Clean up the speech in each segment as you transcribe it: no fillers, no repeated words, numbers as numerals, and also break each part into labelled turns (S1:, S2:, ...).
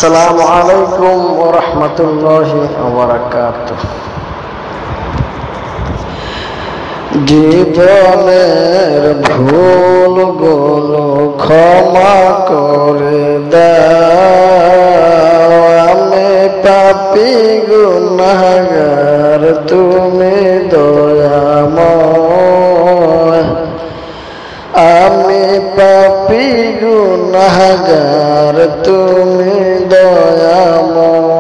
S1: আসসালামু আলাইকুম ওয়া রাহমাতুল্লাহি ওয়া বারাকাতুহু। জীবনের ভুলগুলো ক্ষমা করে দাও, আমি পাপী গুনাহগার, তুমি দয়াময়। আমি পাপী গুনাহগার, তুমি দয়াময়।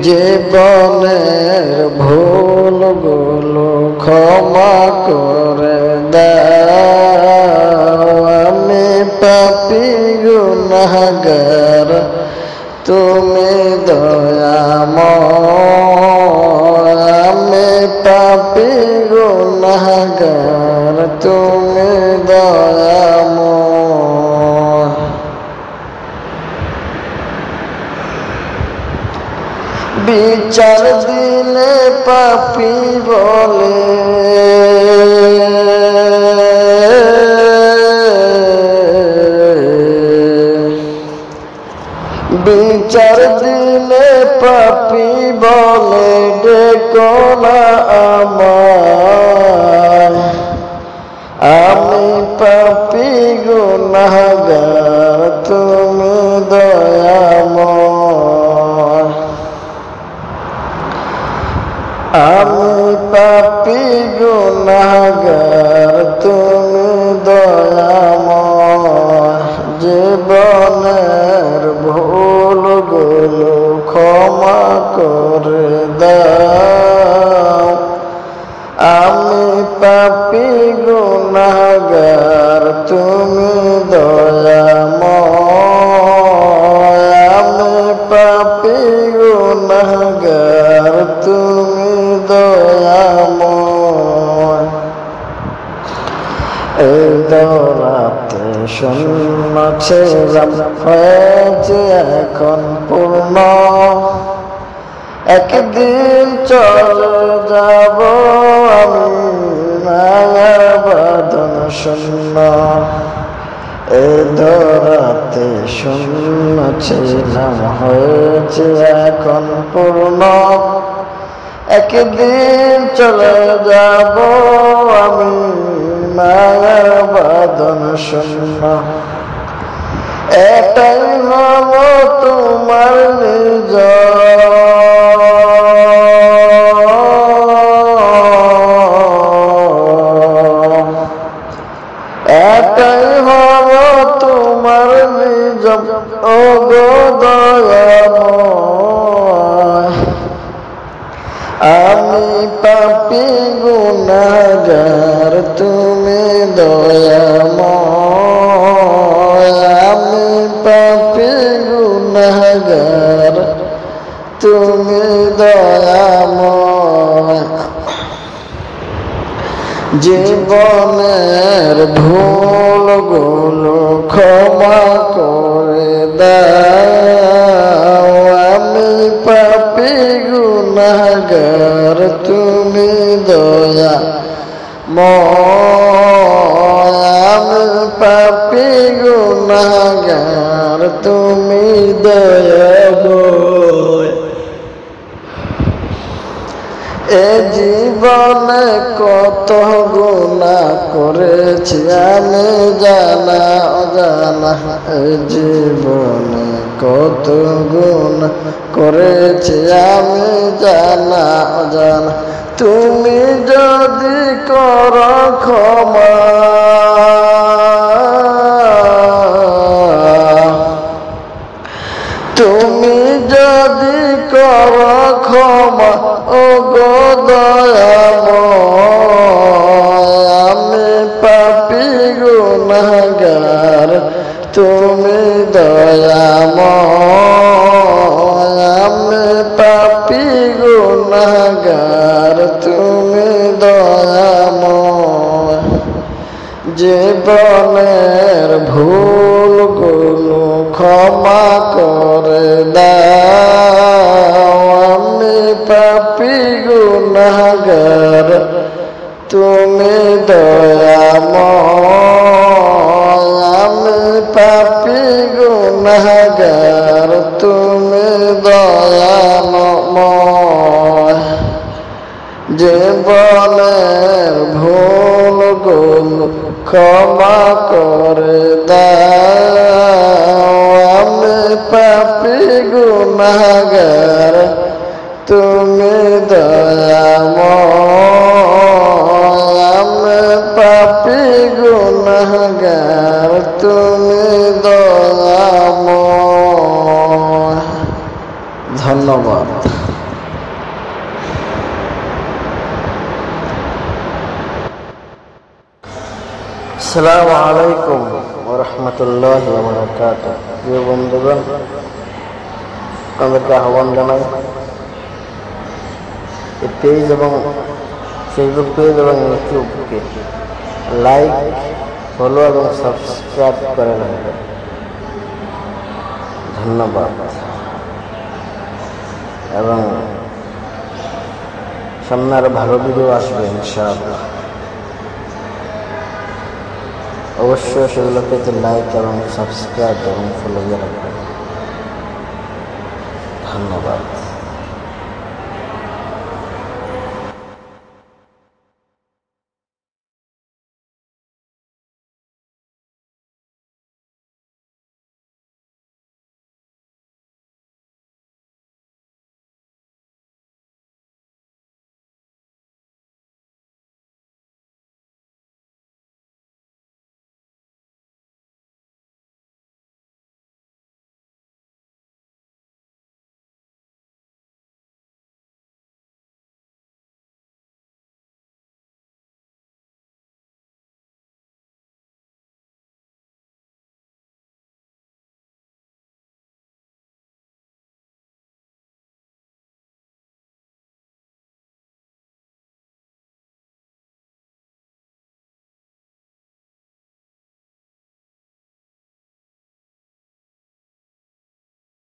S1: জীবনের ভুলগুলো ক্ষমা করে দাও, আমি পাপী গুনাহগার, তুমি দয়াময়। আমি পাপী গুনাহগার, তুমি দয়াময়। বিচার দিলে পাপী বলে, বিচার দিলে পাপী বলে, ডেকো না আমায়। আমি পাপী গুনাহগার, তুমি দয়াময়। আমি পাপী গুনাহগার, তুমি দয়াময়। জীবনের ভুলগুলো ক্ষমা করে দাও, আমি পাপী গুনাহগার, তুমি দয়াময়। আমি পাপী গুনাহগার, তুমি দয়াময়। এই দৌরাতে শূন্য ছিলাম, হয়েছে এখন পূর্ণ। একদিন চলে যাব আমি মায়ার বাঁধন শূন্য। এই দৌরাতে শূন্য ছিলাম, হয়েছে এখন পূর্ণ। একদিন চলে যাব আমি মায়ার বাঁধন শূন্য। এটাই হব তোমার নিজ, এটাই হব তোমার নিজ, ওগো দয়াময়। আমি পাপী গুনাহগার, তুমি দয়াময়। আমি পাপী গুনাহগার, তুমি দয়াময়। জীবনের ভুলগুলো ক্ষমা করে দাও, আমি পাপী গুনাহগার, তুমি দয়াময়। আমি পাপী গুনাহগার, তুমি দয়াময়। এ জীবনে কত গুনাহ করেছি আমি জানা অজানা। এ জীবনে কত গুনাহ করেছি আমি জানা অজানা। তুমি যদি করো ক্ষমা, তুমি যদি করো ক্ষমা, ওগো দয়াময়। আমি পাপী গুনাহগার, তুমি দয়াময়। আমি পাপী গুনাহগার, তুমি দয়াময়। জীবনের ভুলগুলো ক্ষমা করে দাও, আমি পাপী গুনাহগার, তুমি দয়াময়। আমি পাপী গুনাহগার, তুমি দয়াময়। জীবনের ভুলগুলো ক্ষমা করে দাও। আমি পাপী গুনাহগার, তুমি দয়াময়। আমি পাপী গুনাহগার, তুমি দয়াময়। ধন্যবাদ। আসসালামু আলাইকুম ওয়া রাহমাতুল্লাহি ওয়া বারাকাতুহু। প্রিয় বন্ধুগণ, আপনাদেরকে আহ্বান জানাই এই পেজ এবং ফেসবুক পেজ এবং ইউটিউবকে লাইক, ফলো এবং সাবস্ক্রাইব করে রাখবেন। ধন্যবাদ। এবং সামনে আরো ভালো ভিডিও আসবে ইনশাআল্লাহ। অবশ্যই সেগুলো পেতে লাইক এবং সাবস্ক্রাইব এবং ফলো দিয়ে রাখবেন। ধন্যবাদ।